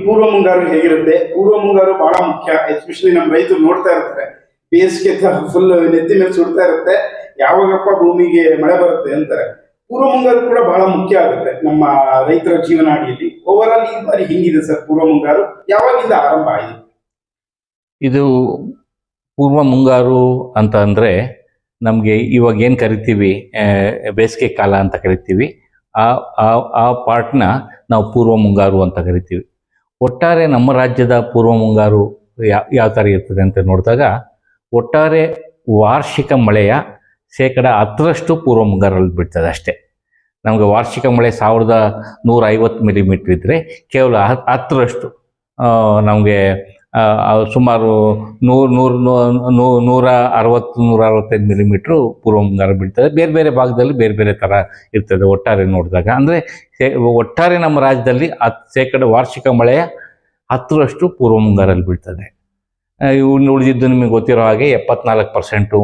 ಪೂರ್ವ ಮುಂಗಾರು ಹೇಗಿರುತ್ತೆ? ಪೂರ್ವ ಮುಂಗಾರು ಬಹಳ ಮುಖ್ಯ. ಎಸ್ಪೆಷಲಿ ನಮ್ಮ ರೈತರು ನೋಡ್ತಾ ಇರ್ತಾರೆ, ಬೇಸಿಗೆ ಫುಲ್ ನೆತ್ತಿ ಮೇಲೆ ಸುಡ್ತಾ ಇರುತ್ತೆ, ಯಾವಾಗಪ್ಪ ಭೂಮಿಗೆ ಮಳೆ ಬರುತ್ತೆ ಅಂತಾರೆ. ಪೂರ್ವ ಮುಂಗಾರು ಕೂಡ ಬಹಳ ಮುಖ್ಯ ಆಗುತ್ತೆ ನಮ್ಮ ರೈತರ ಜೀವನಾಡಿಯಲ್ಲಿ. ಓವರ್ ಆಲ್ ಈ ಬಾರಿ ಹಿಂಗಿದೆ ಸರ್ ಪೂರ್ವ ಮುಂಗಾರು? ಯಾವಾಗಿಂದ ಆರಂಭ ಆಗಿದೆ ಇದು ಪೂರ್ವ ಮುಂಗಾರು ಅಂತ ಅಂದರೆ? ನಮಗೆ ಇವಾಗ ಏನು ಕರಿತೀವಿ ಬೇಸಿಗೆ ಕಾಲ ಅಂತ ಕರಿತೀವಿ, ಆ ಪಾರ್ಟ್ನ ನಾವು ಪೂರ್ವ ಮುಂಗಾರು ಅಂತ ಕರಿತೀವಿ. ಒಟ್ಟಾರೆ ನಮ್ಮ ರಾಜ್ಯದ ಪೂರ್ವ ಮುಂಗಾರು ಯಾವ ಥರ ಇರ್ತದೆ ಅಂತ ನೋಡಿದಾಗ, ಒಟ್ಟಾರೆ ವಾರ್ಷಿಕ ಮಳೆಯ 10% ಪೂರ್ವ ಮುಂಗಾರಲ್ಲಿ ಬೀಳ್ತದೆ ಅಷ್ಟೇ. ನಮಗೆ ವಾರ್ಷಿಕ ಮಳೆ 1150 ಮಿಲಿಮೀಟ್ರ್ ಇದ್ದರೆ ಕೇವಲ 10% ನಮಗೆ ಸುಮಾರು 160-165 ಮಿಲಿಮೀಟ್ರು ಪೂರ್ವ ಮುಂಗಾರು ಬೀಳ್ತದೆ. ಬೇರೆ ಬೇರೆ ಭಾಗದಲ್ಲಿ ಬೇರೆ ಬೇರೆ ಥರ ಇರ್ತದೆ ಒಟ್ಟಾರೆ ನೋಡಿದಾಗ. ಅಂದರೆ ಒಟ್ಟಾರೆ ನಮ್ಮ ರಾಜ್ಯದಲ್ಲಿ ವಾರ್ಷಿಕ ಮಳೆಯ 10% ಪೂರ್ವ ಮುಂಗಾರಲ್ಲಿ ಬೀಳ್ತದೆ. ಉಳಿದಿದ್ದು ನಿಮಗೆ ಗೊತ್ತಿರೋ ಹಾಗೆ 74%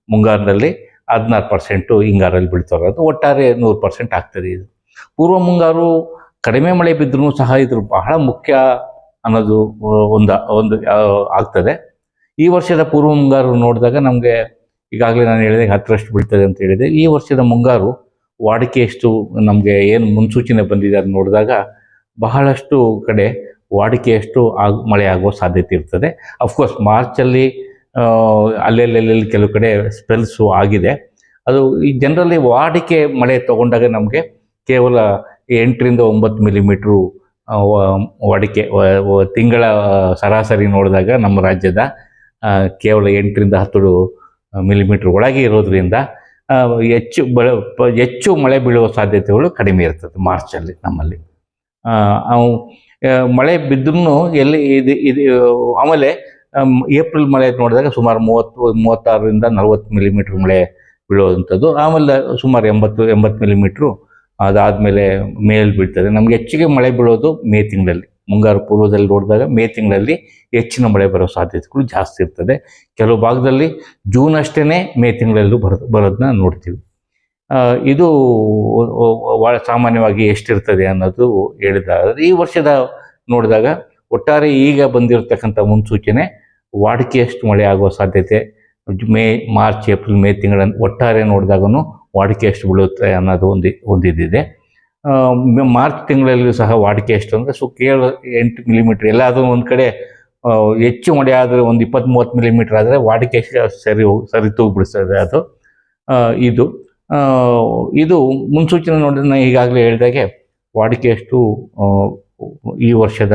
ಮುಂಗಾರಿನಲ್ಲಿ, 16% ಹಿಂಗಾರಲ್ಲಿ ಬೀಳ್ತಿರೋದು. ಒಟ್ಟಾರೆ 100% ಆಗ್ತದೆ. ಇದು ಪೂರ್ವ ಮುಂಗಾರು ಕಡಿಮೆ ಮಳೆ ಬಿದ್ದರೂ ಸಹ ಇದ್ರ ಬಹಳ ಮುಖ್ಯ ಅನ್ನೋದು ಒಂದು ಆಗ್ತದೆ. ಈ ವರ್ಷದ ಪೂರ್ವ ಮುಂಗಾರು ನೋಡಿದಾಗ ನಮಗೆ ಈಗಾಗಲೇ ನಾನು ಹೇಳಿದೆ 10% ಬೀಳ್ತದೆ ಅಂತ ಹೇಳಿದೆ. ಈ ವರ್ಷದ ಮುಂಗಾರು ವಾಡಿಕೆಯಷ್ಟು ನಮಗೆ ಏನು ಮುನ್ಸೂಚನೆ ಬಂದಿದೆ ಅದು ನೋಡಿದಾಗ ಬಹಳಷ್ಟು ಕಡೆ ವಾಡಿಕೆಯಷ್ಟು ಮಳೆ ಆಗುವ ಸಾಧ್ಯತೆ ಇರ್ತದೆ. ಅಫ್ಕೋರ್ಸ್ ಮಾರ್ಚಲ್ಲಿ ಅಲ್ಲೆಲ್ಲಿ ಕೆಲವು ಕಡೆ ಸ್ಪೆಲ್ಸು ಆಗಿದೆ. ಅದು ಈ ಜನರಲ್ಲಿ ವಾಡಿಕೆ ಮಳೆ ತಗೊಂಡಾಗ ನಮಗೆ ಕೇವಲ 8-9 ಮಿಲಿಮೀಟ್ರು ವಾಡಿಕೆ ತಿಂಗಳ ಸರಾಸರಿ ನೋಡಿದಾಗ ನಮ್ಮ ರಾಜ್ಯದ ಕೇವಲ 8-10 ಮಿಲಿಮೀಟ್ರ್ ಒಳಗೆ ಇರೋದ್ರಿಂದ ಹೆಚ್ಚು ಮಳೆ ಬೀಳುವ ಸಾಧ್ಯತೆಗಳು ಕಡಿಮೆ ಇರ್ತದೆ ಮಾರ್ಚಲ್ಲಿ ನಮ್ಮಲ್ಲಿ. ಮಳೆ ಬಿದ್ದರೂ ಇದು ಆಮೇಲೆ ಏಪ್ರಿಲ್ ಮಳೆ ನೋಡಿದಾಗ ಸುಮಾರು 36-40 ಮಿಲಿಮೀಟ್ರ್ ಮಳೆ ಬೀಳುವಂಥದ್ದು. ಆಮೇಲೆ ಸುಮಾರು 80 ಮಿಲಿಮೀಟ್ರು ಅದಾದಮೇಲೆ ಮೇಲ್ ಬೀಳ್ತದೆ. ನಮಗೆ ಹೆಚ್ಚಿಗೆ ಮಳೆ ಬೀಳೋದು ಮೇ ತಿಂಗಳಲ್ಲಿ. ಮುಂಗಾರು ಪೂರ್ವದಲ್ಲಿ ನೋಡಿದಾಗ ಮೇ ತಿಂಗಳಲ್ಲಿ ಹೆಚ್ಚಿನ ಮಳೆ ಬರೋ ಸಾಧ್ಯತೆಗಳು ಜಾಸ್ತಿ ಇರ್ತದೆ. ಕೆಲವು ಭಾಗದಲ್ಲಿ ಜೂನ್ ಅಷ್ಟೇ ಮೇ ತಿಂಗಳಲ್ಲೂ ಬರೋದನ್ನ ನೋಡ್ತೀವಿ. ಇದು ಸಾಮಾನ್ಯವಾಗಿ ಎಷ್ಟಿರ್ತದೆ ಅನ್ನೋದು ಹೇಳಿದಾಗ, ಈ ವರ್ಷದ ನೋಡಿದಾಗ ಒಟ್ಟಾರೆ ಈಗ ಬಂದಿರತಕ್ಕಂಥ ಮುನ್ಸೂಚನೆ ವಾಡಿಕೆಯಷ್ಟು ಮಳೆ ಆಗುವ ಸಾಧ್ಯತೆ ಮಾರ್ಚ್ ಏಪ್ರಿಲ್ ಮೇ ತಿಂಗಳ ಒಟ್ಟಾರೆ ನೋಡಿದಾಗೂ ವಾಡಿಕೆಯಷ್ಟು ಬೀಳುತ್ತೆ ಅನ್ನೋದು ಒಂದಿದೆ. ಮಾರ್ಚ್ ತಿಂಗಳಲ್ಲೂ ಸಹ ವಾಡಿಕೆಯಷ್ಟು ಅಂದರೆ ಕೇವಲ 8 ಮಿಲಿಮೀಟ್ರ್. ಎಲ್ಲಾದರೂ ಒಂದು ಕಡೆ ಹೆಚ್ಚು ಮಳೆ ಆದರೆ ಒಂದು 20-30 ಮಿಲಿಮೀಟ್ರ್ ಆದರೆ ವಾಡಿಕೆ ಸರಿ ತೂಗ್ಬಿಡಿಸ್ತದೆ ಅದು. ಇದು ಮುನ್ಸೂಚನೆ ನೋಡಿದ್ರೆ ನಾನು ಈಗಾಗಲೇ ಹೇಳಿದಾಗೆ ವಾಡಿಕೆಯಷ್ಟು ಈ ವರ್ಷದ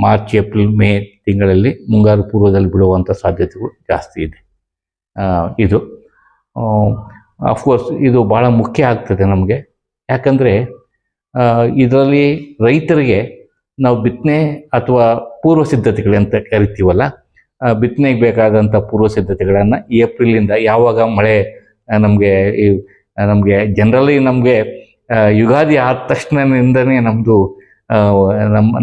ಮಾರ್ಚ್ ಏಪ್ರಿಲ್ ಮೇ ತಿಂಗಳಲ್ಲಿ ಮುಂಗಾರು ಪೂರ್ವದಲ್ಲಿ ಬೀಳುವಂಥ ಸಾಧ್ಯತೆಗಳು ಜಾಸ್ತಿ ಇದೆ. ಇದು ಅಫ್ಕೋರ್ಸ್ ಇದು ಭಾಳ ಮುಖ್ಯ ಆಗ್ತದೆ ನಮಗೆ. ಯಾಕಂದರೆ ಇದರಲ್ಲಿ ರೈತರಿಗೆ ನಾವು ಬಿತ್ತನೆ ಅಥವಾ ಪೂರ್ವ ಸಿದ್ಧತೆಗಳಂತ ಕರಿತೀವಲ್ಲ, ಬಿತ್ತನೆಗೆ ಬೇಕಾದಂಥ ಪೂರ್ವ ಸಿದ್ಧತೆಗಳನ್ನು ಏಪ್ರಿಲಿಂದ, ಯಾವಾಗ ಮಳೆ ನಮಗೆ ಜನರಲಿ ನಮಗೆ ಯುಗಾದಿ ಆದ ತಕ್ಷಣದಿಂದನೇ ನಮ್ಮದು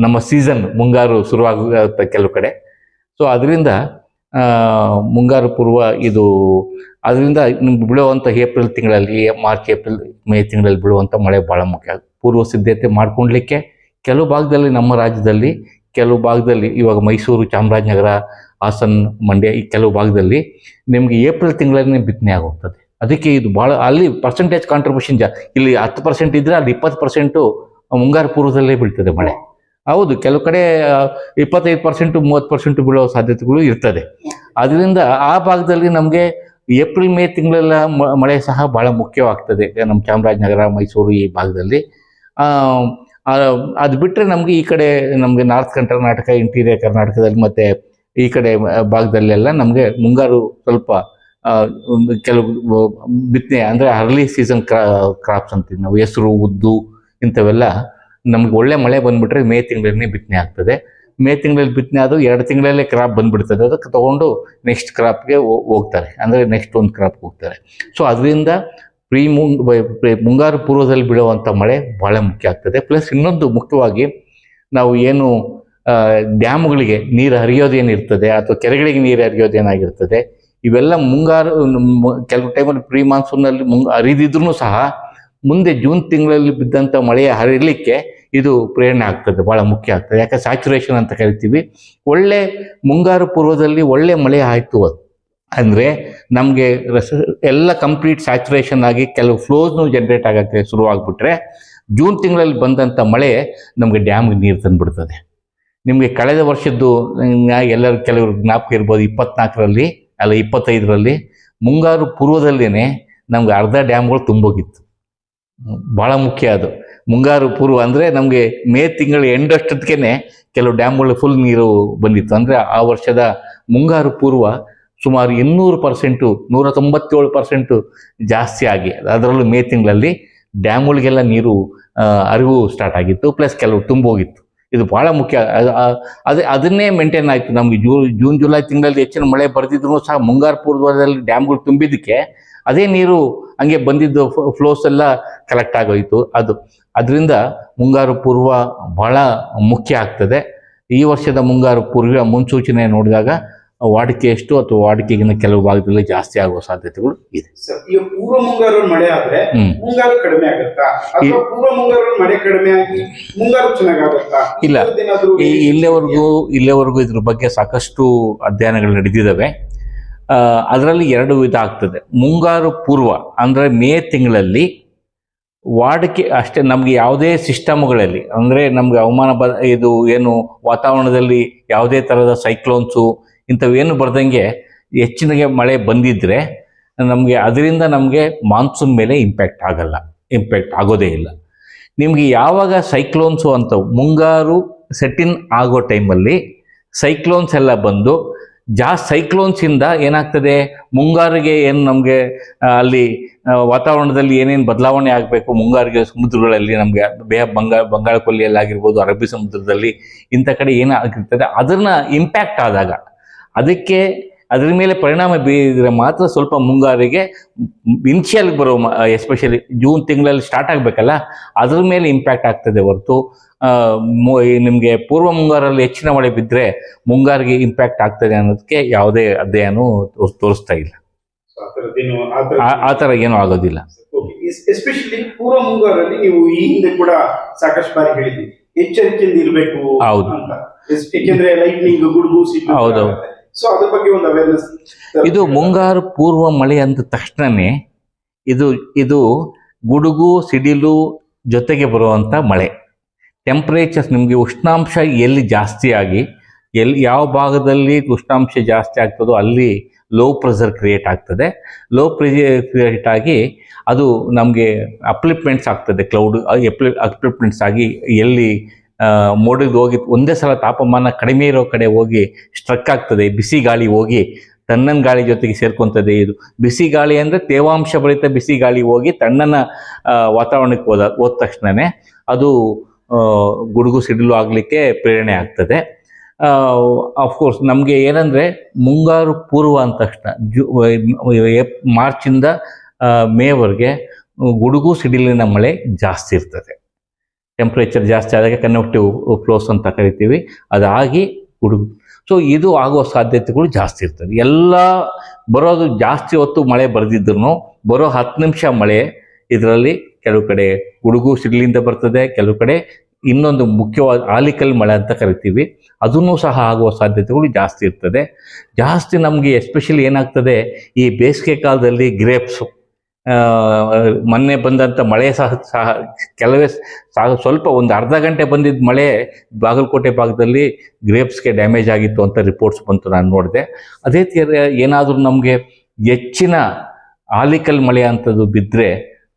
ನಮ್ಮ ಸೀಸನ್ ಮುಂಗಾರು ಶುರುವಾಗುತ್ತೆ ಕೆಲವು ಕಡೆ. ಸೊ ಅದರಿಂದ ಮುಂಗಾರು ಪೂರ್ವ ಅದರಿಂದ ನಿಮ್ಗೆ ಬೀಳುವಂಥ ಏಪ್ರಿಲ್ ತಿಂಗಳಲ್ಲಿ, ಮಾರ್ಚ್ ಏಪ್ರಿಲ್ ಮೇ ತಿಂಗಳಲ್ಲಿ ಬೀಳುವಂಥ ಮಳೆ ಭಾಳ ಮುಖ್ಯ. ಪೂರ್ವ ಸಿದ್ಧತೆ ಮಾಡ್ಕೊಳ್ಲಿಕ್ಕೆ ಕೆಲವು ಭಾಗದಲ್ಲಿ, ನಮ್ಮ ರಾಜ್ಯದಲ್ಲಿ ಕೆಲವು ಭಾಗದಲ್ಲಿ, ಇವಾಗ ಮೈಸೂರು, ಚಾಮರಾಜನಗರ, ಹಾಸನ, ಮಂಡ್ಯ, ಈ ಕೆಲವು ಭಾಗದಲ್ಲಿ ನಿಮಗೆ ಏಪ್ರಿಲ್ ತಿಂಗಳಲ್ಲೇ ಬಿತ್ತನೆ ಆಗೋಗ್ತದೆ. ಅದಕ್ಕೆ ಇದು ಭಾಳ, ಅಲ್ಲಿ ಪರ್ಸೆಂಟೇಜ್ ಕಾಂಟ್ರಿಬ್ಯೂಷನ್ ಇಲ್ಲಿ 10% ಇದ್ದರೆ ಅಲ್ಲಿ 20% ಮುಂಗಾರು ಪೂರ್ವದಲ್ಲೇ ಬೀಳ್ತದೆ ಮಳೆ. ಹೌದು, ಕೆಲವು ಕಡೆ 25%, 30% ಬೀಳೋ ಸಾಧ್ಯತೆಗಳು ಇರ್ತದೆ. ಅದರಿಂದ ಆ ಭಾಗದಲ್ಲಿ ನಮಗೆ ಏಪ್ರಿಲ್ ಮೇ ತಿಂಗಳೆಲ್ಲ ಮಳೆ ಸಹ ಭಾಳ ಮುಖ್ಯವಾಗ್ತದೆ ನಮ್ಮ ಚಾಮರಾಜನಗರ, ಮೈಸೂರು ಈ ಭಾಗದಲ್ಲಿ. ಅದು ಬಿಟ್ಟರೆ ನಮಗೆ ಈ ಕಡೆ ನಮಗೆ ನಾರ್ತ್ ಕರ್ನಾಟಕ, ಇಂಟೀರಿಯರ್ ಕರ್ನಾಟಕದಲ್ಲಿ ಮತ್ತು ಈ ಕಡೆ ಭಾಗದಲ್ಲೆಲ್ಲ ನಮಗೆ ಮುಂಗಾರು ಸ್ವಲ್ಪ ಕೆಲವು ಬಿತ್ತನೆ ಅಂದರೆ ಅರ್ಲಿ ಸೀಸನ್ ಕ್ರಾಪ್ಸ್ ಅಂತೀವಿ ನಾವು, ಹೆಸರು, ಉದ್ದು ಇಂಥವೆಲ್ಲ ನಮಗೆ ಒಳ್ಳೆ ಮಳೆ ಬಂದುಬಿಟ್ರೆ ಮೇ ತಿಂಗಳನ್ನೇ ಬಿತ್ತನೆ ಆಗ್ತದೆ. ಮೇ ತಿಂಗಳಲ್ಲಿ ಬಿತ್ತನೆ ಆದರೂ 2 ತಿಂಗಳಲ್ಲೇ ಕ್ರಾಪ್ ಬಂದುಬಿಡ್ತದೆ. ಅದಕ್ಕೆ ತೊಗೊಂಡು ನೆಕ್ಸ್ಟ್ ಕ್ರಾಪ್ಗೆ ಹೋಗ್ತಾರೆ, ಅಂದರೆ ನೆಕ್ಸ್ಟ್ ಒಂದು ಕ್ರಾಪ್ಗೆ ಹೋಗ್ತಾರೆ. ಸೊ ಅದರಿಂದ ಮುಂಗಾರು ಪೂರ್ವದಲ್ಲಿ ಬೀಳುವಂಥ ಮಳೆ ಭಾಳ ಮುಖ್ಯ ಆಗ್ತದೆ. ಪ್ಲಸ್ ಇನ್ನೊಂದು ಮುಖ್ಯವಾಗಿ ನಾವು ಏನು ಡ್ಯಾಮ್ಗಳಿಗೆ ನೀರು ಹರಿಯೋದೇನಿರ್ತದೆ ಅಥವಾ ಕೆರೆಗಳಿಗೆ ನೀರು ಹರಿಯೋದೇನಾಗಿರ್ತದೆ, ಇವೆಲ್ಲ ಮುಂಗಾರು ಕೆಲವು ಟೈಮಲ್ಲಿ ಪ್ರೀ ಮಾನ್ಸೂನಲ್ಲಿ ಹರಿದಿದ್ರೂ ಸಹ ಮುಂದೆ ಜೂನ್ ತಿಂಗಳಲ್ಲಿ ಬಿದ್ದಂಥ ಮಳೆಯ ಹರಿಲಿಕ್ಕೆ ಇದು ಪ್ರೇರಣೆ ಆಗ್ತದೆ, ಭಾಳ ಮುಖ್ಯ ಆಗ್ತದೆ. ಯಾಕೆ ಸ್ಯಾಚುರೇಷನ್ ಅಂತ ಕರಿತೀವಿ. ಒಳ್ಳೆ ಮುಂಗಾರು ಪೂರ್ವದಲ್ಲಿ ಒಳ್ಳೆ ಮಳೆ ಆಯಿತು ಅಂದರೆ ನಮಗೆ ಎಲ್ಲ ಕಂಪ್ಲೀಟ್ ಸ್ಯಾಚುರೇಷನ್ ಆಗಿ ಕೆಲವು ಫ್ಲೋಸ್ನು ಜನ್ರೇಟ್ ಆಗೋಕ್ಕೆ ಶುರುವಾಗ್ಬಿಟ್ರೆ ಜೂನ್ ತಿಂಗಳಲ್ಲಿ ಬಂದಂಥ ಮಳೆ ನಮಗೆ ಡ್ಯಾಮ್ಗೆ ನೀರು ತಂದುಬಿಡ್ತದೆ. ನಿಮಗೆ ಕಳೆದ ವರ್ಷದ್ದು ಎಲ್ಲರೂ ಕೆಲವರು ಜ್ಞಾಪಕ ಇರ್ಬೋದು, 24ರಲ್ಲಿ ಅಲ್ಲ 25ರಲ್ಲಿ ಮುಂಗಾರು ಪೂರ್ವದಲ್ಲೇ ನಮ್ಗೆ ಅರ್ಧ ಡ್ಯಾಮ್ಗಳು ತುಂಬೋಗಿತ್ತು. ಭಾಳ ಮುಖ್ಯ ಅದು. ಮುಂಗಾರು ಪೂರ್ವ ಅಂದರೆ ನಮಗೆ ಮೇ ತಿಂಗಳು ಎಂಡಷ್ಟೊತ್ತಿಗೆ ಕೆಲವು ಡ್ಯಾಮ್ಗಳು ಫುಲ್ ನೀರು ಬಂದಿತ್ತು. ಅಂದರೆ ಆ ವರ್ಷದ ಮುಂಗಾರು ಪೂರ್ವ ಸುಮಾರು 200%, 197% ಜಾಸ್ತಿ ಆಗಿ, ಅದರಲ್ಲೂ ಮೇ ತಿಂಗಳಲ್ಲಿ ಡ್ಯಾಮ್ಗಳಿಗೆಲ್ಲ ನೀರು ಅರಿವು ಸ್ಟಾರ್ಟ್ ಆಗಿತ್ತು, ಪ್ಲಸ್ ಕೆಲವು ತುಂಬೋಗಿತ್ತು. ಇದು ಭಾಳ ಮುಖ್ಯ. ಅದನ್ನೇ ಮೇಂಟೈನ್ ಆಯಿತು. ನಮಗೆ ಜೂನ್ ಜುಲೈ ತಿಂಗಳಲ್ಲಿ ಹೆಚ್ಚಿನ ಮಳೆ ಬರ್ದಿದ್ರು ಸಹ ಮುಂಗಾರು ಪೂರ್ವದಲ್ಲಿ ಡ್ಯಾಮ್ಗಳು ತುಂಬಿದ್ದಕ್ಕೆ ಅದೇ ನೀರು ಹಂಗೆ ಬಂದಿದ್ದು ಫ್ಲೋಸ್ ಎಲ್ಲ ಕಲೆಕ್ಟ್ ಆಗೋಯಿತು. ಅದರಿಂದ ಮುಂಗಾರು ಪೂರ್ವ ಭಾಳ ಮುಖ್ಯ ಆಗ್ತದೆ. ಈ ವರ್ಷದ ಮುಂಗಾರು ಪೂರ್ವ ಮುನ್ಸೂಚನೆ ನೋಡಿದಾಗ ವಾಡಿಕೆಯಷ್ಟು ಅಥವಾ ವಾಡಿಕೆಗಿನ ಕೆಲವು ಭಾಗದಲ್ಲಿ ಜಾಸ್ತಿ ಆಗುವ ಸಾಧ್ಯತೆಗಳು ಇದೆ. ಈಗ ಪೂರ್ವ ಮುಂಗಾರು ಮಳೆ ಆದ್ರೆ ಮುಂಗಾರು ಕಡಿಮೆ ಆಗುತ್ತಾ, ಅಥವಾ ಪೂರ್ವ ಮುಂಗಾರು ಮಳೆ ಕಡಿಮೆ ಆಗಿ ಮುಂಗಾರು ಚೆನ್ನಾಗಾಗುತ್ತಾ? ಇಲ್ಲ, ಇಲ್ಲಿವರೆಗೂ ಇದ್ರ ಬಗ್ಗೆ ಸಾಕಷ್ಟು ಅಧ್ಯಯನಗಳು ನಡೆದಿದ್ದಾವೆ. ಅದರಲ್ಲಿ 2 ವಿಧ ಆಗ್ತದೆ. ಮುಂಗಾರು ಪೂರ್ವ ಅಂದರೆ ಮೇ ತಿಂಗಳಲ್ಲಿ ವಾಡಿಕೆ ಅಷ್ಟೇ. ನಮಗೆ ಯಾವುದೇ ಸಿಸ್ಟಮ್ಗಳಲ್ಲಿ ಅಂದರೆ ನಮಗೆ ಇದು ಏನು ವಾತಾವರಣದಲ್ಲಿ ಯಾವುದೇ ಥರದ ಸೈಕ್ಲೋನ್ಸು ಇಂಥವೇನು ಬರ್ದಂಗೆ ಹೆಚ್ಚಿನ ಮಳೆ ಬಂದಿದ್ದರೆ ಅದರಿಂದ ನಮಗೆ ಮಾನ್ಸೂನ್ ಮೇಲೆ ಇಂಪ್ಯಾಕ್ಟ್ ಆಗೋದೇ ಇಲ್ಲ. ನಿಮಗೆ ಯಾವಾಗ ಸೈಕ್ಲೋನ್ಸು ಅಂತ ಮುಂಗಾರು ಸೆಟ್ಟಿನ್ ಆಗೋ ಟೈಮಲ್ಲಿ ಸೈಕ್ಲೋನ್ಸ್ ಎಲ್ಲ ಬಂದು ಸೈಕ್ಲೋನ್ಸಿಂದ ಏನಾಗ್ತದೆ, ಮುಂಗಾರಿಗೆ ಏನು ನಮಗೆ ಅಲ್ಲಿ ವಾತಾವರಣದಲ್ಲಿ ಏನೇನು ಬದಲಾವಣೆ ಆಗಬೇಕು, ಮುಂಗಾರಿಗೆ ಸಮುದ್ರಗಳಲ್ಲಿ ನಮಗೆ ಬಂಗಾಳ ಕೊಲ್ಲಿಯಲ್ಲಿ ಆಗಿರ್ಬೋದು, ಅರಬ್ಬಿ ಸಮುದ್ರದಲ್ಲಿ ಇಂಥ ಕಡೆ ಏನಾಗಿರ್ತದೆ ಅದನ್ನು ಇಂಪ್ಯಾಕ್ಟ್ ಆದಾಗ ಅದ್ರ ಮೇಲೆ ಪರಿಣಾಮ ಬೀರಿದ್ರೆ ಮಾತ್ರ ಸ್ವಲ್ಪ ಮುಂಗಾರಿಗೆ ಇನಿಷಿಯಲ್ ಬರೋ ಎಸ್ಪೆಷಲಿ ಜೂನ್ ತಿಂಗಳಲ್ಲಿ ಸ್ಟಾರ್ಟ್ ಆಗಬೇಕಲ್ಲ, ಅದ್ರ ಮೇಲೆ ಇಂಪ್ಯಾಕ್ಟ್ ಆಗ್ತದೆ ಹೊರತು ನಿಮಗೆ ಪೂರ್ವ ಮುಂಗಾರಲ್ಲಿ ಹೆಚ್ಚಿನ ಮಳೆ ಬಿದ್ದರೆ ಮುಂಗಾರಿಗೆ ಇಂಪ್ಯಾಕ್ಟ್ ಆಗ್ತದೆ ಅನ್ನೋದಕ್ಕೆ ಯಾವುದೇ ಅಧ್ಯಯನ ತೋರಿಸ್ತಾ ಇಲ್ಲ. ಆ ಥರ ಏನೂ ಆಗೋದಿಲ್ಲ. ಎಸ್ಪೆಷಲಿ ಪೂರ್ವ ಮುಂಗಾರಲ್ಲಿ ನೀವು ಈ ಹಿಂದೆ ಕೂಡ ಸಾಕಷ್ಟು ಬಾರಿ ಹೇಳಿದ್ವಿ ಎಚ್ಚರಿಕೆಯಿಂದ ಇರಬೇಕು ಅಂತ. ಯಾಕೆಂದ್ರೆ ಲೈಟ್ನಿಂಗ್, ಗುಡುಗು, ಸಿಡ್ಲು. ಹೌದು. ಸೊ ಅದ್ರ ಬಗ್ಗೆ ಒಂದು ಅವೇರ್ನೆಸ್. ಇದು ಮುಂಗಾರು ಪೂರ್ವ ಮಳೆ ಅಂದ ತಕ್ಷಣನೇ ಇದು ಗುಡುಗು ಸಿಡಿಲು ಜೊತೆಗೆ ಬರುವಂಥ ಮಳೆ. ಟೆಂಪ್ರೇಚರ್ಸ್ ನಿಮಗೆ ಉಷ್ಣಾಂಶ ಎಲ್ಲಿ ಜಾಸ್ತಿ ಆಗಿ ಯಾವ ಭಾಗದಲ್ಲಿ ಉಷ್ಣಾಂಶ ಜಾಸ್ತಿ ಆಗ್ತದೋ ಅಲ್ಲಿ ಲೋ ಪ್ರೆಷರ್ ಕ್ರಿಯೇಟ್ ಆಗ್ತದೆ. ಲೋ ಪ್ರೆಷರ್ ಕ್ರಿಯೇಟ್ ಆಗಿ ಅದು ನಮಗೆ ಅಪ್ಲಿಪ್ಮೆಂಟ್ಸ್ ಆಗ್ತದೆ. ಕ್ಲೌಡ್ ಅಪ್ಲಿಪ್ಮೆಂಟ್ಸ್ ಆಗಿ ಎಲ್ಲಿ ಮೋಡಿಗೆ ಹೋಗಿ ಒಂದೇ ಸಲ ತಾಪಮಾನ ಕಡಿಮೆ ಇರೋ ಕಡೆ ಹೋಗಿ ಸ್ಟ್ರಕ್ ಆಗ್ತದೆ. ಬಿಸಿ ಗಾಳಿ ಹೋಗಿ ತಣ್ಣನ ಗಾಳಿ ಜೊತೆಗೆ ಸೇರ್ಕೊತದೆ. ಇದು ಬಿಸಿ ಗಾಳಿ ಅಂದರೆ ತೇವಾಂಶ ಭರಿತ ಬಿಸಿ ಗಾಳಿ ಹೋಗಿ ತಣ್ಣನ ವಾತಾವರಣಕ್ಕೆ ಹೋದ ತಕ್ಷಣವೇ ಅದು ಗುಡುಗು ಸಿಡಿಲು ಆಗಲಿಕ್ಕೆ ಪ್ರೇರಣೆ ಆಗ್ತದೆ. ಆಫ್ಕೋರ್ಸ್ ನಮಗೆ ಏನಂದರೆ ಮುಂಗಾರು ಪೂರ್ವ ಅಂದ ತಕ್ಷಣ ಮಾರ್ಚಿಂದ ಮೇವರೆಗೆ ಗುಡುಗು ಸಿಡಿಲಿನ ಮಳೆ ಜಾಸ್ತಿ ಇರ್ತದೆ. ಟೆಂಪ್ರೇಚರ್ ಜಾಸ್ತಿ ಆದಾಗ ಕನ್ವೆಕ್ಟಿವ್ ಫ್ಲೋಸ್ ಅಂತ ಕರಿತೀವಿ, ಅದಾಗಿ ಗುಡುಗು. ಸೊ ಇದು ಆಗುವ ಸಾಧ್ಯತೆಗಳು ಜಾಸ್ತಿ ಇರ್ತದೆ. ಎಲ್ಲ ಬರೋದು ಜಾಸ್ತಿ ಹೊತ್ತು ಮಳೆ ಬರೆದಿದ್ರು ಬರೋ 10 ನಿಮಿಷ ಮಳೆ ಇದರಲ್ಲಿ ಕೆಲವು ಕಡೆ ಗುಡುಗು ಸಿಡಿಲಿಂದ ಬರ್ತದೆ, ಕೆಲವು ಕಡೆ ಇನ್ನೊಂದು ಮುಖ್ಯವಾದ ಆಲಿಕಲ್ ಮಳೆ ಅಂತ ಕರಿತೀವಿ, ಅದನ್ನು ಸಹ ಆಗುವ ಸಾಧ್ಯತೆಗಳು ಜಾಸ್ತಿ ಇರ್ತದೆ. ಜಾಸ್ತಿ ನಮಗೆ ಎಸ್ಪೆಷಲಿ ಏನಾಗ್ತದೆ ಈ ಬೇಸಿಗೆ ಕಾಲದಲ್ಲಿ ಗ್ರೇಪ್ಸು ಮೊನ್ನೆ ಬಂದಂಥ ಮಳೆ ಸಹ ಕೆಲವೇ ಸ್ವಲ್ಪ ಒಂದು ಅರ್ಧ ಗಂಟೆ ಬಂದಿದ್ದ ಮಳೆ ಬಾಗಲಕೋಟೆ ಭಾಗದಲ್ಲಿ ಗ್ರೇಪ್ಸ್ಗೆ ಡ್ಯಾಮೇಜ್ ಆಗಿತ್ತು ಅಂತ ರಿಪೋರ್ಟ್ಸ್ ಬಂತು, ನಾನು ನೋಡಿದೆ. ಅದೇ ಥರ ಏನಾದರೂ ನಮಗೆ ಹೆಚ್ಚಿನ ಆಲಿಕಲ್ ಮಳೆ ಅಂಥದ್ದು ಬಿದ್ದರೆ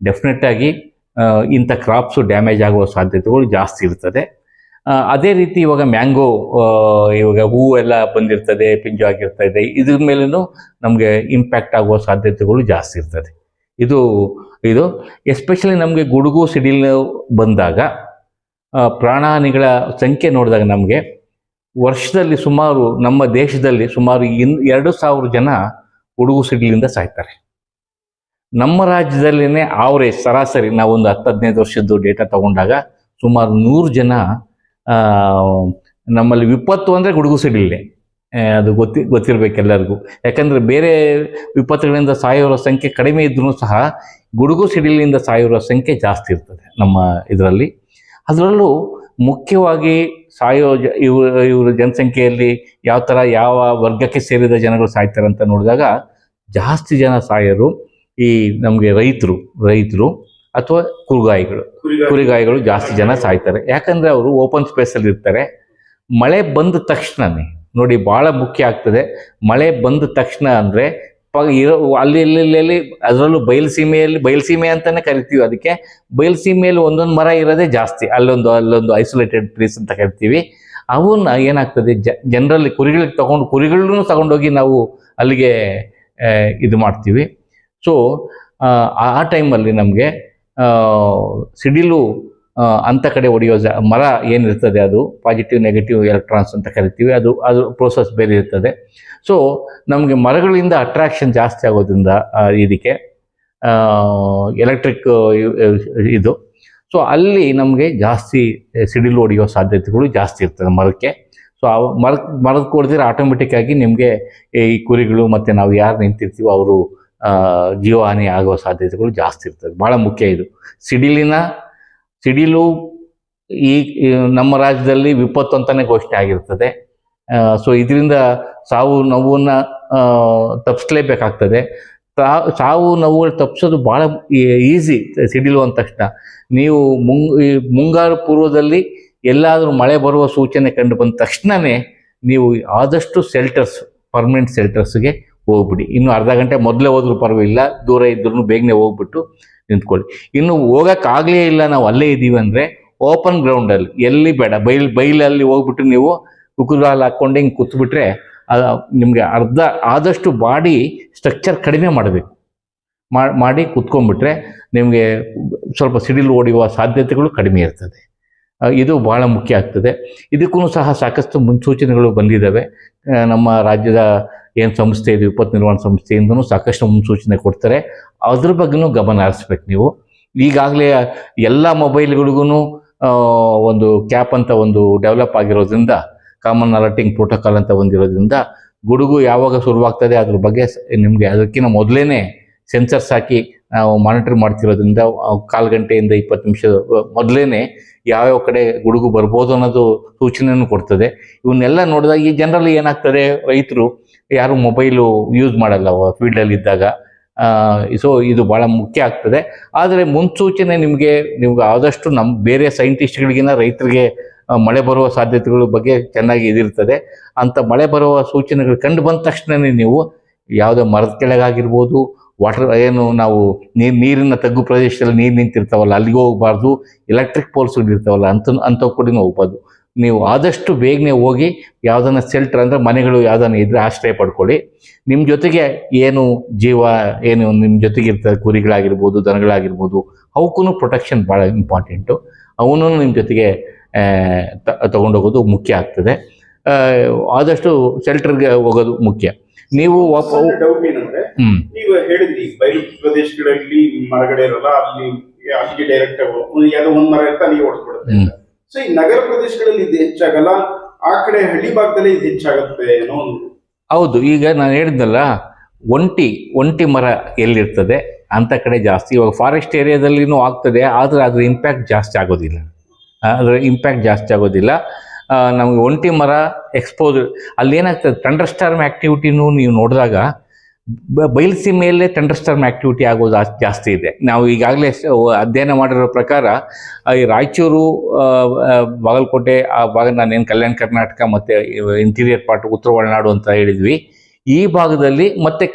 ಡೆಫಿನೆಟ್ಟಾಗಿ ಇಂಥ ಕ್ರಾಪ್ಸು ಡ್ಯಾಮೇಜ್ ಆಗುವ ಸಾಧ್ಯತೆಗಳು ಜಾಸ್ತಿ ಇರ್ತದೆ. ಅದೇ ರೀತಿ ಇವಾಗ ಮ್ಯಾಂಗೋ, ಇವಾಗ ಹೂವು ಎಲ್ಲ ಬಂದಿರ್ತದೆ, ಪಿಂಜು ಆಗಿರ್ತದೆ, ಇದ್ರ ಮೇಲೂ ನಮಗೆ ಇಂಪ್ಯಾಕ್ಟ್ ಆಗುವ ಸಾಧ್ಯತೆಗಳು ಜಾಸ್ತಿ ಇರ್ತದೆ. ಇದು ಎಸ್ಪೆಷಲಿ ನಮಗೆ ಗುಡುಗು ಸಿಡಿಲು ಬಂದಾಗ ಪ್ರಾಣಹಾನಿಗಳ ಸಂಖ್ಯೆ ನೋಡಿದಾಗ ನಮಗೆ ವರ್ಷದಲ್ಲಿ ಸುಮಾರು ನಮ್ಮ ದೇಶದಲ್ಲಿ ಸುಮಾರು 2,000 ಜನ ಗುಡುಗು ಸಿಡಿಲಿಂದ ಸಾಯ್ತಾರೆ. ನಮ್ಮ ರಾಜ್ಯದಲ್ಲಿನೇ ಆವರೇಜ್ ಸರಾಸರಿ ನಾವೊಂದು 10-15 ವರ್ಷದ್ದು ಡೇಟಾ ತಗೊಂಡಾಗ ಸುಮಾರು 100 ಜನ ನಮ್ಮಲ್ಲಿ ವಿಪತ್ತು ಅಂದರೆ ಗುಡುಗು ಸಿಡಿಲೇ. ಅದು ಗೊತ್ತಿರಬೇಕು ಎಲ್ಲರಿಗೂ. ಯಾಕಂದರೆ ಬೇರೆ ವಿಪತ್ತುಗಳಿಂದ ಸಾಯೋರ ಸಂಖ್ಯೆ ಕಡಿಮೆ ಇದ್ರೂ ಸಹ ಗುಡುಗು ಸಿಡಿಲಿನಿಂದ ಸಾಯೋರ ಸಂಖ್ಯೆ ಜಾಸ್ತಿ ಇರ್ತದೆ ನಮ್ಮ ಇದರಲ್ಲಿ. ಅದರಲ್ಲೂ ಮುಖ್ಯವಾಗಿ ಸಾಯೋ ಇವರು ಜನಸಂಖ್ಯೆಯಲ್ಲಿ ಯಾವ ಥರ ಯಾವ ವರ್ಗಕ್ಕೆ ಸೇರಿದ ಜನಗಳು ಸಾಯ್ತಾರೆ ಅಂತ ನೋಡಿದಾಗ ಜಾಸ್ತಿ ಜನ ಸಾಯೋರು ಈ ನಮಗೆ ರೈತರು ಅಥವಾ ಕುರಿಗಾಯಿಗಳು ಜಾಸ್ತಿ ಜನ ಸಾಯ್ತಾರೆ. ಯಾಕಂದರೆ ಅವರು ಓಪನ್ ಸ್ಪೇಸಲ್ಲಿ ಇರ್ತಾರೆ. ಮಳೆ ಬಂದ ತಕ್ಷಣನೇ ನೋಡಿ ಭಾಳ ಮುಖ್ಯ ಆಗ್ತದೆ. ಮಳೆ ಬಂದ ತಕ್ಷಣ ಅಂದರೆ ಅಲ್ಲಿ ಅದರಲ್ಲೂ ಬಯಲುಸೀಮೆ ಅಂತಲೇ ಕರಿತೀವಿ. ಅದಕ್ಕೆ ಬಯಲುಸೀಮೆಯಲ್ಲಿ ಒಂದೊಂದು ಮರ ಇರೋದೇ ಜಾಸ್ತಿ, ಅಲ್ಲೊಂದು ಐಸೋಲೇಟೆಡ್ ಪ್ಲೇಸ್ ಅಂತ ಕರಿತೀವಿ. ಅವನ್ನ ಏನಾಗ್ತದೆ ಜನರಲ್ಲಿ ಕುರಿಗಳನ್ನೂ ತಗೊಂಡೋಗಿ ನಾವು ಅಲ್ಲಿಗೆ ಇದು ಮಾಡ್ತೀವಿ. ಸೊ ಆ ಟೈಮಲ್ಲಿ ನಮಗೆ ಸಿಡಿಲು ಅಂಥ ಕಡೆ ಹೊಡೆಯೋ ಮರ ಏನಿರ್ತದೆ ಅದು ಪಾಸಿಟಿವ್ ನೆಗೆಟಿವ್ ಎಲೆಕ್ಟ್ರಾನ್ಸ್ ಅಂತ ಕರಿತೀವಿ. ಅದು ಪ್ರೋಸೆಸ್ ಬೇರೆ ಇರ್ತದೆ. ಸೊ ನಮಗೆ ಮರಗಳಿಂದ ಅಟ್ರಾಕ್ಷನ್ ಜಾಸ್ತಿ ಆಗೋದ್ರಿಂದ ಇದಕ್ಕೆ ಎಲೆಕ್ಟ್ರಿಕ್ ಇದು. ಸೊ ಅಲ್ಲಿ ನಮಗೆ ಜಾಸ್ತಿ ಸಿಡಿಲು ಹೊಡೆಯೋ ಸಾಧ್ಯತೆಗಳು ಜಾಸ್ತಿ ಇರ್ತದೆ ಮರಕ್ಕೆ. ಸೊ ಆ ಮರದ ಕೊಡ್ದಿರ ಆಟೋಮೆಟಿಕ್ಕಾಗಿ ನಿಮಗೆ ಈ ಕುರಿಗಳು ಮತ್ತು ನಾವು ಯಾರು ನಿಂತಿರ್ತೀವೋ ಅವರು ಜೀವಹಾನಿ ಆಗೋ ಸಾಧ್ಯತೆಗಳು ಜಾಸ್ತಿ ಇರ್ತದೆ. ಭಾಳ ಮುಖ್ಯ ಇದು. ಸಿಡಿಲು ಈ ನಮ್ಮ ರಾಜ್ಯದಲ್ಲಿ ವಿಪತ್ತು ಅಂತಲೇ ಘೋಷಣೆ ಆಗಿರ್ತದೆ. ಸೊ ಇದರಿಂದ ಸಾವು ನೋವನ್ನು ತಪ್ಪಿಸ್ಲೇಬೇಕಾಗ್ತದೆ. ಸಾವು ನೋವುಗಳು ತಪ್ಪಿಸೋದು ಭಾಳ ಈಸಿ. ಸಿಡಿಲು ಅಂದ ತಕ್ಷಣ ನೀವು ಮುಂಗಾರು ಪೂರ್ವದಲ್ಲಿ ಎಲ್ಲಾದರೂ ಮಳೆ ಬರುವ ಸೂಚನೆ ಕಂಡು ಬಂದ ತಕ್ಷಣವೇ ನೀವು ಆದಷ್ಟು ಪರ್ಮನೆಂಟ್ ಶೆಲ್ಟರ್ಸ್ಗೆ ಹೋಗ್ಬಿಡಿ. ಇನ್ನು ಅರ್ಧ ಗಂಟೆ ಮೊದಲೇ ಹೋದ್ರೂ ಪರವಾಗಿಲ್ಲ, ದೂರ ಇದ್ರೂ ಬೇಗನೆ ಹೋಗ್ಬಿಟ್ಟು ನಿಂತ್ಕೊಳ್ಳಿ. ಇನ್ನು ಹೋಗೋಕ್ಕಾಗಲೇ ಇಲ್ಲ, ನಾವು ಅಲ್ಲೇ ಇದ್ದೀವಿ ಅಂದರೆ ಓಪನ್ ಗ್ರೌಂಡಲ್ಲಿ ಎಲ್ಲಿ ಬೇಡ, ಬೈಲಲ್ಲಿ ಹೋಗ್ಬಿಟ್ಟು ನೀವು ಕುಕ್ಕುಗಾಲು ಹಾಕ್ಕೊಂಡು ಹಿಂಗೆ ಕೂತ್ಬಿಟ್ರೆ ನಿಮಗೆ ಆದಷ್ಟು ಬಾಡಿ ಸ್ಟ್ರಕ್ಚರ್ ಕಡಿಮೆ ಮಾಡಬೇಕು. ಮಾಡಿ ಕೂತ್ಕೊಂಡ್ಬಿಟ್ರೆ ನಿಮಗೆ ಸ್ವಲ್ಪ ಸಿಡಿಲು ಹೊಡೆಯುವ ಸಾಧ್ಯತೆಗಳು ಕಡಿಮೆ ಇರ್ತದೆ. ಇದು ಭಾಳ ಮುಖ್ಯ ಆಗ್ತದೆ. ಇದಕ್ಕೂ ಸಹ ಸಾಕಷ್ಟು ಮುನ್ಸೂಚನೆಗಳು ಬಂದಿದ್ದಾವೆ. ನಮ್ಮ ರಾಜ್ಯದ ಏನು ಸಂಸ್ಥೆ ಇದೆ, ವಿಪತ್ತು ನಿರ್ವಹಣಾ ಸಂಸ್ಥೆಯಿಂದನೂ ಸಾಕಷ್ಟು ಮುನ್ಸೂಚನೆ ಕೊಡ್ತಾರೆ. ಅದ್ರ ಬಗ್ಗೆನೂ ಗಮನ ಹರಿಸ್ಬೇಕು ನೀವು. ಈಗಾಗಲೇ ಎಲ್ಲ ಮೊಬೈಲ್ಗಳಿಗೂ ಒಂದು ಕ್ಯಾಪ್ ಅಂತ ಒಂದು ಡೆವಲಪ್ ಆಗಿರೋದ್ರಿಂದ, ಕಾಮನ್ ಅಲರ್ಟಿಂಗ್ ಪ್ರೋಟೋಕಾಲ್ ಅಂತ ಬಂದಿರೋದ್ರಿಂದ ಗುಡುಗು ಯಾವಾಗ ಶುರುವಾಗ್ತದೆ ಅದ್ರ ಬಗ್ಗೆ ನಿಮಗೆ ಅದಕ್ಕಿಂತ ಮೊದಲೇ ಸೆನ್ಸರ್ಸ್ ಹಾಕಿ ನಾವು ಮಾನಿಟರ್ ಮಾಡ್ತಿರೋದ್ರಿಂದ ಕಾಲು ಗಂಟೆಯಿಂದ 20 ನಿಮಿಷ ಮೊದಲೇ ಯಾವ್ಯಾವ ಕಡೆ ಗುಡುಗು ಬರ್ಬೋದು ಅನ್ನೋದು ಸೂಚನೆಯನ್ನು ಕೊಡ್ತದೆ. ಇವನ್ನೆಲ್ಲ ನೋಡಿದಾಗ ಈ ಜನರಲ್ಲಿ ಏನಾಗ್ತದೆ, ರೈತರು ಯಾರು ಮೊಬೈಲು ಯೂಸ್ ಮಾಡಲ್ಲ ಫೀಲ್ಡಲ್ಲಿ ಇದ್ದಾಗ. ಸೊ ಇದು ಭಾಳ ಮುಖ್ಯ ಆಗ್ತದೆ. ಆದರೆ ಮುನ್ಸೂಚನೆ ನಿಮಗೆ ಆದಷ್ಟು ಬೇರೆ ಸೈಂಟಿಸ್ಟ್ಗಳಿಗಿಂತ ರೈತರಿಗೆ ಮಳೆ ಬರುವ ಸಾಧ್ಯತೆಗಳ ಬಗ್ಗೆ ಚೆನ್ನಾಗಿ ಇದಿರ್ತದೆ. ಅಂಥ ಮಳೆ ಬರುವ ಸೂಚನೆಗಳು ಕಂಡು ಬಂದ ತಕ್ಷಣವೇ ನೀವು ಯಾವುದೋ ಮರದ ಕೆಳಗಾಗಿರ್ಬೋದು, ನಾವು ನೀರಿನ ತಗ್ಗು ಪ್ರದೇಶದಲ್ಲಿ ನೀರು ನಿಂತಿರ್ತಾವಲ್ಲ ಅಲ್ಲಿಗೆ ಹೋಗಬಾರ್ದು, ಎಲೆಕ್ಟ್ರಿಕ್ ಪೋಲ್ಸ್ಗಳು ಇರ್ತಾವಲ್ಲ ಅಂಥವು ಕೂಡ ಹೋಗ್ಬಾರ್ದು. ನೀವು ಆದಷ್ಟು ಬೇಗನೆ ಹೋಗಿ ಯಾವುದನ್ನ ಶೆಲ್ಟರ್ ಅಂದರೆ ಮನೆಗಳು ಯಾವುದನ್ನ ಇದ್ರೆ ಆಶ್ರಯ ಪಡ್ಕೊಳ್ಳಿ. ನಿಮ್ಮ ಜೊತೆಗೆ ನಿಮ್ಮ ಜೊತೆಗೆ ಇರ್ತದೆ, ಕುರಿಗಳಾಗಿರ್ಬೋದು, ದನಗಳಾಗಿರ್ಬೋದು, ಅವಕ್ಕೂ ಪ್ರೊಟೆಕ್ಷನ್ ಭಾಳ ಇಂಪಾರ್ಟೆಂಟು. ಅವನು ನಿಮ್ಮ ಜೊತೆಗೆ ತಗೊಂಡೋಗೋದು ಮುಖ್ಯ ಆಗ್ತದೆ. ಆದಷ್ಟು ಶೆಲ್ಟರ್ಗೆ ಹೋಗೋದು ಮುಖ್ಯ. ನೀವು ಡೌಟ್ ಏನಂದ್ರೆ, ನೀವು ಹೇಳಿದ್ರಿ ಬಯಲು ಪ್ರದೇಶಗಳಲ್ಲಿ ಮರಗಳಿರಲ್ಲ, ಅಲ್ಲಿಗೆ ಡೈರೆಕ್ಟ್ ಯಾವುದೋ ಒಂದ್ ಮರ ಇರ್ತಾ ಅಲ್ಲಿಗೆ ಹೊಡೆದ್ಬಿಡುತ್ತೆ. ಸೊ ಈ ನಗರ ಪ್ರದೇಶಗಳಲ್ಲಿ ಇದು ಹೆಚ್ಚಾಗಲ್ಲ, ಆ ಕಡೆ ಹಳ್ಳಿ ಭಾಗದಲ್ಲಿ ಇದು ಹೆಚ್ಚಾಗುತ್ತೆ ಏನೋ. ಹೌದು, ಈಗ ನಾನು ಹೇಳಿದ್ನಲ್ಲ, ಒಂಟಿ ಮರ ಎಲ್ಲಿರ್ತದೆ ಅಂಥ ಕಡೆ ಜಾಸ್ತಿ. ಇವಾಗ ಫಾರೆಸ್ಟ್ ಏರಿಯಾದಲ್ಲಿನೂ ಆಗ್ತದೆ, ಆದರೆ ಅದ್ರ ಇಂಪ್ಯಾಕ್ಟ್ ಜಾಸ್ತಿ ಆಗೋದಿಲ್ಲ. ನಮಗೆ ಒಂಟಿ ಮರ ಎಕ್ಸ್ಪೋಸ್ ಅಲ್ಲಿ ಏನಾಗ್ತದೆ, ಥಂಡರ್ ಸ್ಟಾರ್ಮ್ ಆ್ಯಕ್ಟಿವಿಟಿನೂ ನೀವು ನೋಡಿದಾಗ ಬಯಲುಸೀಮೆಯಲ್ಲೇ ಥಂಡರ್ ಸ್ಟಾರ್ಮ್ ಆ್ಯಕ್ಟಿವಿಟಿ ಆಗೋದು ಜಾಸ್ತಿ ಇದೆ. ನಾವು ಈಗಾಗಲೇ ಅಧ್ಯಯನ ಮಾಡಿರೋ ಪ್ರಕಾರ ಈ ರಾಯಚೂರು, ಬಾಗಲಕೋಟೆ ಆ ಭಾಗ, ನಾನೇನು ಕಲ್ಯಾಣ ಕರ್ನಾಟಕ ಮತ್ತು ಇಂಟೀರಿಯರ್ ಪಾರ್ಟ್ ಉತ್ತರ ಒಳನಾಡು ಅಂತ ಹೇಳಿದ್ವಿ, ಈ ಭಾಗದಲ್ಲಿ ಮತ್ತು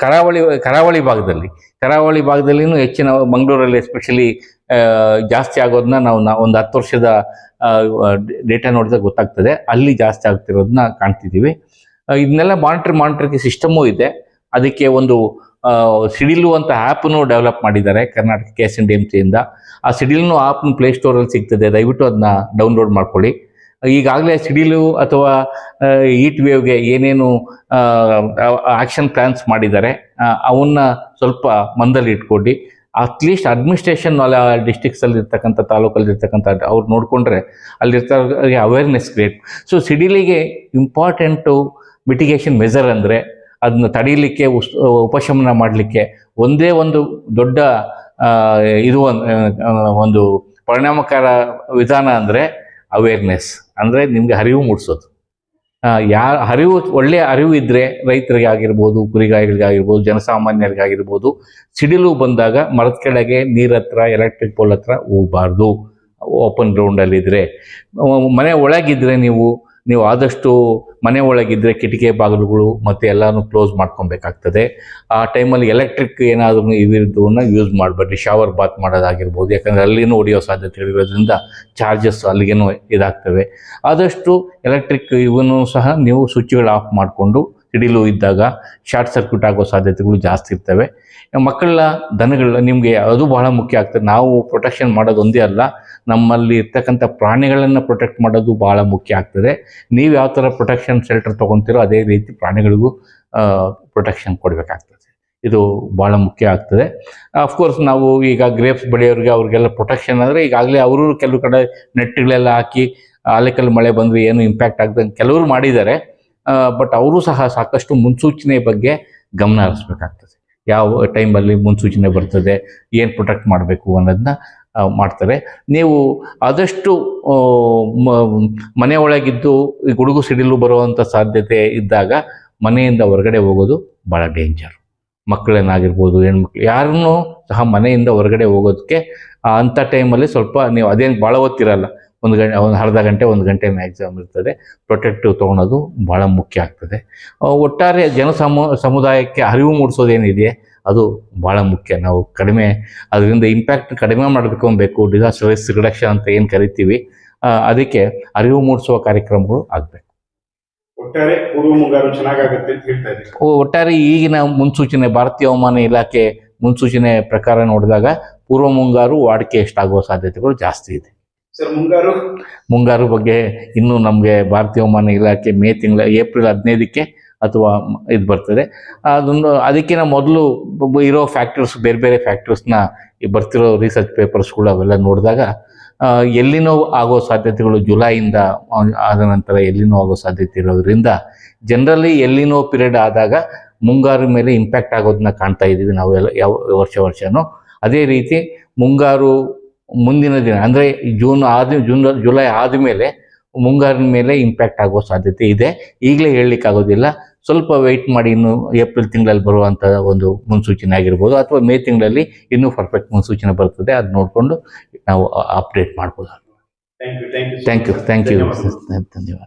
ಕರಾವಳಿ ಭಾಗದಲ್ಲಿನೂ ಹೆಚ್ಚಿನ, ಮಂಗಳೂರಲ್ಲಿ ಎಸ್ಪೆಷಲಿ ಜಾಸ್ತಿ ಆಗೋದನ್ನ ನಾವು ಒಂದು 10 ವರ್ಷದ ಡೇಟಾ ನೋಡಿದಾಗ ಗೊತ್ತಾಗ್ತದೆ. ಅಲ್ಲಿ ಜಾಸ್ತಿ ಆಗ್ತಿರೋದನ್ನ ಕಾಣ್ತಿದ್ದೀವಿ. ಇದನ್ನೆಲ್ಲ ಮಾನಿಟರ್ಗೆ ಸಿಸ್ಟಮೂ ಇದೆ. ಅದಕ್ಕೆ ಒಂದು ಸಿಡಿಲು ಅಂತ ಆ್ಯಪನ್ನು ಡೆವಲಪ್ ಮಾಡಿದ್ದಾರೆ ಕರ್ನಾಟಕ KSNDMCಯಿಂದ. ಆ ಸಿಡಿಲು ಆ್ಯಪ್ನ ಪ್ಲೇಸ್ಟೋರಲ್ಲಿ ಸಿಗ್ತದೆ, ದಯವಿಟ್ಟು ಅದನ್ನ ಡೌನ್ಲೋಡ್ ಮಾಡ್ಕೊಳ್ಳಿ. ಈಗಾಗಲೇ ಸಿಡಿಲು ಅಥವಾ ಹೀಟ್ ವೇವ್ಗೆ ಏನೇನು ಆ್ಯಕ್ಷನ್ ಪ್ಲ್ಯಾನ್ಸ್ ಮಾಡಿದ್ದಾರೆ ಅವನ್ನ ಸ್ವಲ್ಪ ಮಂದಲ್ಲಿ ಇಟ್ಕೊಂಡು, ಅಟ್ಲೀಸ್ಟ್ ಅಡ್ಮಿನಿಸ್ಟ್ರೇಷನ್ ಡಿಸ್ಟ್ರಿಕ್ಸಲ್ಲಿ ಇರ್ತಕ್ಕಂಥ, ತಾಲೂಕಲ್ಲಿ ಇರ್ತಕ್ಕಂಥ ಅವ್ರು ನೋಡಿಕೊಂಡ್ರೆ ಅಲ್ಲಿರ್ತವ್ರಿಗೆ ಅವೇರ್ನೆಸ್ ಕ್ರಿಯೇಟ್. ಸೊ ಸಿಡಿಲಿಗೆ ಇಂಪಾರ್ಟೆಂಟು ಮಿಟಿಗೇಷನ್ ಮೆಜರ್ ಅಂದರೆ ಅದನ್ನ ತಡೀಲಿಕ್ಕೆ, ಉಪಶಮನ ಮಾಡಲಿಕ್ಕೆ ಒಂದೇ ಒಂದು ದೊಡ್ಡ ಒಂದು ಪರಿಣಾಮಕಾರ ವಿಧಾನ ಅಂದರೆ ಅವೇರ್ನೆಸ್, ಅಂದರೆ ನಿಮಗೆ ಅರಿವು ಮೂಡಿಸೋದು. ಒಳ್ಳೆಯ ಅರಿವು ಇದ್ದರೆ ರೈತರಿಗೆ ಆಗಿರ್ಬೋದು, ಕುರಿಗಾಯಿಗಳಿಗಾಗಿರ್ಬೋದು, ಜನಸಾಮಾನ್ಯರಿಗಾಗಿರ್ಬೋದು, ಸಿಡಿಲು ಬಂದಾಗ ಮರದ ಕೆಳಗೆ ನೀರ ಹತ್ರ ಎಲೆಕ್ಟ್ರಿಕ್ ಪೋಲ್ ಹತ್ರ ಹೋಗಬಾರ್ದು. ಓಪನ್ ಗ್ರೌಂಡಲ್ಲಿದ್ದರೆ, ಮನೆ ಒಳಗಿದ್ದರೆ ನೀವು ಆದಷ್ಟು ಮನೆ ಒಳಗಿದ್ದರೆ ಕಿಟಕಿ ಬಾಗಿಲುಗಳು ಮತ್ತು ಎಲ್ಲನೂ ಕ್ಲೋಸ್ ಮಾಡ್ಕೊಬೇಕಾಗ್ತದೆ. ಆ ಟೈಮಲ್ಲಿ ಎಲೆಕ್ಟ್ರಿಕ್ ಏನಾದರೂ ಇವಿದ್ದವನ್ನ ಯೂಸ್ ಮಾಡಬೇಡಿ. ಶವರ್ ಬಾತ್ ಮಾಡೋದಾಗಿರ್ಬೋದು, ಯಾಕಂದರೆ ಅಲ್ಲಿನೂ ಹೊಡೆಯೋ ಸಾಧ್ಯತೆಗಳಿರೋದ್ರಿಂದ ಚಾರ್ಜಸ್ ಅಲ್ಲಿಗೇನು ಇದಾಗ್ತವೆ. ಆದಷ್ಟು ಎಲೆಕ್ಟ್ರಿಕ್ ಇವನು ಸಹ ನೀವು ಸ್ವಿಚ್ಗಳು ಆಫ್ ಮಾಡಿಕೊಂಡು, ಸಿಡಿಲು ಇದ್ದಾಗ ಶಾರ್ಟ್ ಸರ್ಕ್ಯೂಟ್ ಆಗೋ ಸಾಧ್ಯತೆಗಳು ಜಾಸ್ತಿ ಇರ್ತವೆ. ಮಕ್ಕಳ ದನಗಳ ನಿಮಗೆ ಅದು ಬಹಳ ಮುಖ್ಯ ಆಗ್ತದೆ. ನಾವು ಪ್ರೊಟೆಕ್ಷನ್ ಮಾಡೋದು ಒಂದೇ ಅಲ್ಲ, ನಮ್ಮಲ್ಲಿ ಇರ್ತಕ್ಕಂಥ ಪ್ರಾಣಿಗಳನ್ನು ಪ್ರೊಟೆಕ್ಟ್ ಮಾಡೋದು ಭಾಳ ಮುಖ್ಯ ಆಗ್ತದೆ. ನೀವು ಯಾವ ಥರ ಪ್ರೊಟೆಕ್ಷನ್ ಶೆಲ್ಟರ್ ತೊಗೊತೀರೋ ಅದೇ ರೀತಿ ಪ್ರಾಣಿಗಳಿಗೂ ಪ್ರೊಟೆಕ್ಷನ್ ಕೊಡಬೇಕಾಗ್ತದೆ. ಇದು ಭಾಳ ಮುಖ್ಯ ಆಗ್ತದೆ. ಅಫ್ಕೋರ್ಸ್ ನಾವು ಈಗ ಗ್ರೇಪ್ಸ್ ಬೆಳೆಯೋರಿಗೆ ಅವ್ರಿಗೆಲ್ಲ ಪ್ರೊಟೆಕ್ಷನ್ ಅಂದರೆ ಈಗಾಗಲೇ ಅವರು ಕೆಲವು ಕಡೆ ನೆಟ್ಗಳೆಲ್ಲ ಹಾಕಿ ಆಲೆಕಲ್ಲು ಮಳೆ ಬಂದರೆ ಏನು ಇಂಪ್ಯಾಕ್ಟ್ ಆಗ್ತದೆ ಕೆಲವರು ಮಾಡಿದ್ದಾರೆ. ಬಟ್ ಅವರು ಸಹ ಸಾಕಷ್ಟು ಮುನ್ಸೂಚನೆ ಬಗ್ಗೆ ಗಮನ ಹರಿಸ್ಬೇಕಾಗ್ತದೆ. ಯಾವ ಟೈಮಲ್ಲಿ ಮುನ್ಸೂಚನೆ ಬರ್ತದೆ, ಏನು ಪ್ರೊಟೆಕ್ಟ್ ಮಾಡಬೇಕು ಅನ್ನೋದನ್ನ ಮಾಡ್ತಾರೆ. ನೀವು ಆದಷ್ಟು ಮನೆ ಒಳಗಿದ್ದು ಈ ಗುಡುಗು ಸಿಡಿಲು ಬರುವಂಥ ಸಾಧ್ಯತೆ ಇದ್ದಾಗ ಮನೆಯಿಂದ ಹೊರಗಡೆ ಹೋಗೋದು ಭಾಳ ಡೇಂಜರ್. ಮಕ್ಕಳೇನಾಗಿರ್ಬೋದು, ಹೆಣ್ಮಕ್ಳು ಯಾರನ್ನೂ ಸಹ ಮನೆಯಿಂದ ಹೊರಗಡೆ ಹೋಗೋದಕ್ಕೆ ಅಂಥ ಟೈಮಲ್ಲಿ ಸ್ವಲ್ಪ ನೀವು ಅದೇನು ಭಾಳ ಹೊತ್ತಿರಲ್ಲ, ಒಂದು ಅರ್ಧ ಗಂಟೆ 1 ಗಂಟೆ ಮ್ಯಾಕ್ಸಿಮಮ್ ಇರ್ತದೆ. ಪ್ರೊಟೆಕ್ಟಿವ್ ತೊಗೊಳೋದು ಭಾಳ ಮುಖ್ಯ ಆಗ್ತದೆ. ಒಟ್ಟಾರೆ ಸಮುದಾಯಕ್ಕೆ ಅರಿವು ಮೂಡಿಸೋದೇನಿದೆ ಅದು ಭಾಳ ಮುಖ್ಯ. ನಾವು ಅದರಿಂದ ಇಂಪ್ಯಾಕ್ಟ್ ಕಡಿಮೆ ಮಾಡಬೇಕು ಅನ್ಬೇಕು. ಡಿಸಾಸ್ಟರ್ ರಿಸ್ಕ್ ರಿಡಕ್ಷನ್ ಅಂತ ಏನು ಕರಿತೀವಿ, ಅದಕ್ಕೆ ಅರಿವು ಮೂಡಿಸುವ ಕಾರ್ಯಕ್ರಮಗಳು ಆಗಬೇಕು. ಒಟ್ಟಾರೆ ಪೂರ್ವ ಮುಂಗಾರು ಚೆನ್ನಾಗಾಗುತ್ತೆ ಅಂತ ಹೇಳ್ತಾ ಇದ್ದೀವಿ. ಒಟ್ಟಾರೆ ಈಗಿನ ಮುನ್ಸೂಚನೆ, ಭಾರತೀಯ ಹವಾಮಾನ ಇಲಾಖೆ ಮುನ್ಸೂಚನೆ ಪ್ರಕಾರ ನೋಡಿದಾಗ ಪೂರ್ವ ಮುಂಗಾರು ವಾಡಿಕೆ ಎಷ್ಟಾಗುವ ಸಾಧ್ಯತೆಗಳು ಜಾಸ್ತಿ ಇದೆ. ಸರ್, ಮುಂಗಾರು ಬಗ್ಗೆ ಇನ್ನೂ ನಮಗೆ ಭಾರತೀಯ ಹವಾಮಾನ ಇಲಾಖೆ ಏಪ್ರಿಲ್ 15ಕ್ಕೆ ಅಥವಾ ಇದು ಬರ್ತದೆ. ಅದಕ್ಕಿಂತ ಮೊದಲು ಇರೋ ಫ್ಯಾಕ್ಟರ್ಸ್, ಬೇರೆ ಫ್ಯಾಕ್ಟರ್ಸ್ನ ಬರ್ತಿರೋ ರಿಸರ್ಚ್ ಪೇಪರ್ಸ್ಗಳು ಅವೆಲ್ಲ ನೋಡಿದಾಗ ಎಲ್ಲಿನೋ ಆಗೋ ಸಾಧ್ಯತೆಗಳು ಜುಲೈಯಿಂದ ಆದ ನಂತರ ಎಲ್ಲಿನೋ ಆಗೋ ಸಾಧ್ಯತೆ ಇರೋದ್ರಿಂದ ಜನರಲಿ ಎಲ್ಲಿನೋ ಪೀರಿಯಡ್ ಆದಾಗ ಮುಂಗಾರು ಮೇಲೆ ಇಂಪ್ಯಾಕ್ಟ್ ಆಗೋದನ್ನ ಕಾಣ್ತಾ ಇದ್ದೀವಿ ನಾವು ಯಾವ ವರ್ಷನೂ. ಅದೇ ರೀತಿ ಮುಂಗಾರು ಮುಂದಿನ ದಿನ ಅಂದರೆ ಜುಲೈ ಆದಮೇಲೆ ಮುಂಗಾರಿನ ಮೇಲೆ ಇಂಪ್ಯಾಕ್ಟ್ ಆಗೋ ಸಾಧ್ಯತೆ ಇದೆ. ಈಗಲೇ ಹೇಳಲಿಕ್ಕಾಗೋದಿಲ್ಲ. ಸ್ವಲ್ಪ ವೆಯ್ಟ್ ಮಾಡಿ, ಇನ್ನು ಏಪ್ರಿಲ್ ತಿಂಗಳಲ್ಲಿ ಬರುವಂಥ ಒಂದು ಮುನ್ಸೂಚನೆ ಆಗಿರ್ಬೋದು, ಅಥವಾ ಮೇ ತಿಂಗಳಲ್ಲಿ ಇನ್ನೂ ಪರ್ಫೆಕ್ಟ್ ಮುನ್ಸೂಚನೆ ಬರ್ತದೆ. ಅದು ನೋಡಿಕೊಂಡು ನಾವು ಅಪ್ಡೇಟ್ ಮಾಡ್ಬೋದು. Thank you. ಧನ್ಯವಾದ.